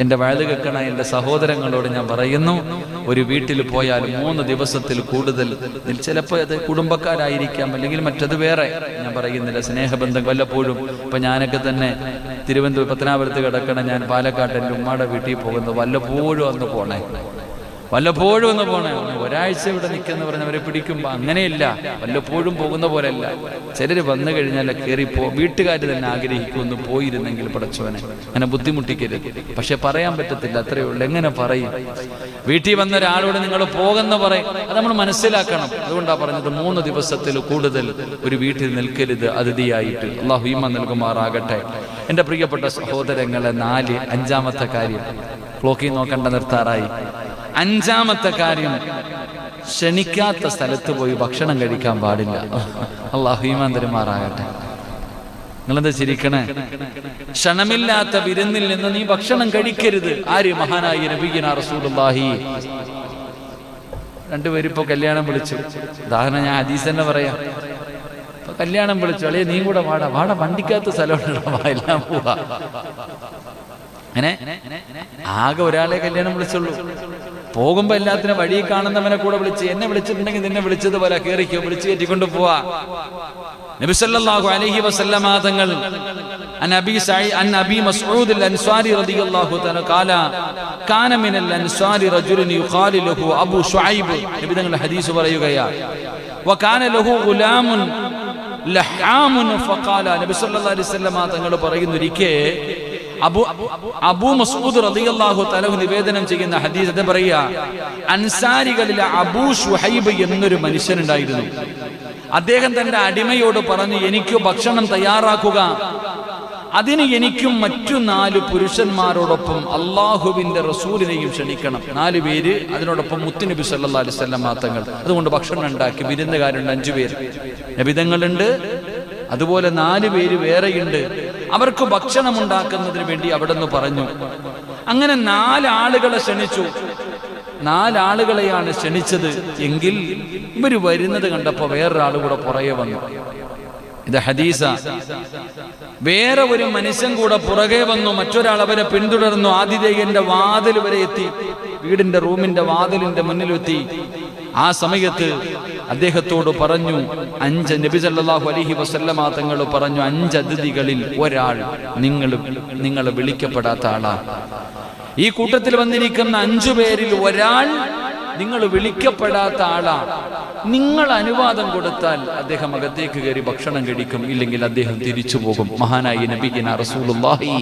എൻ്റെ വയത് കേൾക്കണ എൻ്റെ സഹോദരങ്ങളോട് ഞാൻ പറയുന്നു, ഒരു വീട്ടിൽ പോയാൽ 3 ദിവസത്തിൽ കൂടുതൽ, ചിലപ്പോൾ അത് കുടുംബക്കാരായിരിക്കാം, അല്ലെങ്കിൽ മറ്റത് വേറെ, ഞാൻ പറയുന്നില്ല, സ്നേഹബന്ധം വല്ലപ്പോഴും. ഇപ്പം ഞാനൊക്കെ തന്നെ തിരുവനന്തപുരം പത്തനാപുരത്ത് കിടക്കണ, ഞാൻ പാലക്കാട്ട് എൻ്റെ ഉമ്മയുടെ വീട്ടിൽ പോകുന്നത് വല്ലപ്പോഴും ഒന്ന് പോണേ, വല്ലപ്പോഴും ഒന്ന് പോണേ. ഒരാഴ്ച ഇവിടെ നിൽക്കുന്ന പറഞ്ഞവരെ പിടിക്കുമ്പോൾ അങ്ങനെയില്ല, വല്ലപ്പോഴും പോകുന്ന പോലെയല്ല. ചിലർ വന്നു കഴിഞ്ഞാൽ കയറിപ്പോ വീട്ടുകാർ തന്നെ ആഗ്രഹിക്കുമെന്ന് പോയിരുന്നെങ്കിൽ പടച്ചവനെ അങ്ങനെ ബുദ്ധിമുട്ടിക്കരുത്. പക്ഷെ പറയാൻ പറ്റത്തില്ല, അത്രയേ ഉള്ളൂ. എങ്ങനെ പറയും? വീട്ടിൽ വന്ന ഒരാളോട് നിങ്ങൾ പോകുന്ന പറയും, അത് നമ്മൾ മനസ്സിലാക്കണം. അതുകൊണ്ടാണ് പറഞ്ഞത് 3 ദിവസത്തിൽ കൂടുതൽ ഒരു വീട്ടിൽ നിൽക്കരുത് അതിഥിയായിട്ട്. അള്ളാഹു ഈമാൻ നൽകുമാറാകട്ടെ. എൻ്റെ പ്രിയപ്പെട്ട സഹോദരങ്ങളെ, 5-ാമത്തെ കാര്യം, ക്ലോക്കിൽ നോക്കണ്ട, നിർത്താറായി. 5-ാമത്തെ കാര്യം, ക്ഷണിക്കാത്ത സ്ഥലത്ത് പോയി ഭക്ഷണം കഴിക്കാൻ പാടില്ല. അല്ലാഹു ഈമാൻ തരുമാറാകട്ടെ. നിങ്ങളെന്താ ചിരിക്കണേ? ക്ഷണമില്ലാത്ത വിരുന്നിൽ നിന്ന് നീ ഭക്ഷണം കഴിക്കരുത്. ആര്? മഹാനായ നബിയുനാ റസൂലുള്ളാഹി. 2 പേരിപ്പോ കല്യാണം വിളിച്ചു. ഉദാഹരണം ഞാൻ ഹദീസ് തന്നെ പറയാം. ഇപ്പൊ കല്യാണം വിളിച്ചു, അളിയ നീ കൂടെ വാടാ, വണ്ടിക്കകത്ത് സ്ഥലമുണ്ടോ, എല്ലാം പോവാ. അങ്ങനെ ആകെ ഒരാളെ കല്യാണം വിളിച്ചുള്ളൂ. പോകുമ്പോ എല്ലാത്തിനും വഴി കാണുന്നവനെ കൂടെ വിളിച്ച്, എന്നെ വിളിച്ചിട്ടുണ്ടെങ്കിൽ നിന്നെ വിളിച്ചതുപോലെ കയറിക്കോ, വിളിച്ച് കയറ്റിക്കൊണ്ട് പോവാ. നബി സല്ലല്ലാഹു അലൈഹി വസല്ലമ തങ്ങൾ അൻ അബി മസ്ഊദ് അൽ-അൻസാരി റളിയല്ലാഹു തആല ഖാല കാന മിനൽ അൻസാരി റജുലുൻ യുഖാലു ലഹു അബൂ ശുഐബ്. നബി തങ്ങൾ ഹദീസ് പറയുകയാണ്, വകാന ലഹു ഗുലാമുൻ ലഹാമുൻ ഫഖാല. നബി സല്ലല്ലാഹു അലൈഹി വസല്ലമ തങ്ങൾ പറയുന്നു, ഒരിക്കൽ അബൂ മസ്ഊദ് റളിയല്ലാഹു തആല നിവേദനം ചെയ്യുന്ന ഹദീസ്, അത് പറയാ, അൻസാരികളിലെ അബൂ ശുഹൈബ് എന്നൊരു മനുഷ്യനുണ്ടായിരുന്നു. അദ്ദേഹം തന്റെ അടിമയോട് പറഞ്ഞു, എനിക്ക് ഭക്ഷണം തയ്യാറാക്കുക, അതിന് എനിക്കും മറ്റു 4 പുരുഷന്മാരോടൊപ്പം അള്ളാഹുവിന്റെ റസൂലിനെയും ക്ഷണിക്കണം. 4 പേര്, അതിനോടൊപ്പം മുത്തുനബി സല്ലല്ലാഹു അലൈഹി വസല്ലം തങ്ങൾ. അതുകൊണ്ട് ഭക്ഷണം ഉണ്ടാക്കി. വിരുന്നുകാരുണ്ട് 5 പേര്, നബിതങ്ങളുണ്ട്, അതുപോലെ 4 പേര് വേറെയുണ്ട്. അവർക്ക് ഭക്ഷണം ഉണ്ടാക്കുന്നതിന് വേണ്ടി അവിടെ നിന്ന് പറഞ്ഞു. അങ്ങനെ 4 ആളുകളെ ക്ഷണിച്ചു. 4 ആളുകളെയാണ് ക്ഷണിച്ചത്. എങ്കിൽ ഇവര് വരുന്നത് കണ്ടപ്പോ വേറൊരാൾ കൂടെ പുറകെ വന്നു. ഇത് ഹദീസ. വേറെ ഒരു മനുഷ്യൻ കൂടെ പുറകെ വന്നു. മറ്റൊരാൾ അവരെ പിന്തുടർന്നു. ആതിഥേയന്റെ വാതിൽ വരെ എത്തി, വീടിന്റെ റൂമിന്റെ വാതിലിന്റെ മുന്നിലെത്തി. ആ സമയത്ത് അദ്ദേഹത്തോട് പറഞ്ഞു, 5 നബി സല്ലല്ലാഹു അലൈഹി വസല്ലമ തങ്ങൾ പറഞ്ഞു, 5 അതിഥികളിൽ ഒരാൾ നിങ്ങൾ വിളിക്കപ്പെടാത്ത ആളാണ്. ഈ കൂട്ടത്തിൽ വന്നിരിക്കുന്ന 5 പേരിൽ ഒരാൾ നിങ്ങൾ വിളിക്കപ്പെടാത്ത ആളാണ്. നിങ്ങൾ അനുവാദം കൊടുത്താൽ അദ്ദേഹം അകത്തേക്ക് കയറി ഭക്ഷണം കഴിക്കും, ഇല്ലെങ്കിൽ അദ്ദേഹം തിരിച്ചു പോകും. മഹാനായ നബിയുനാ റസൂലുള്ളാഹി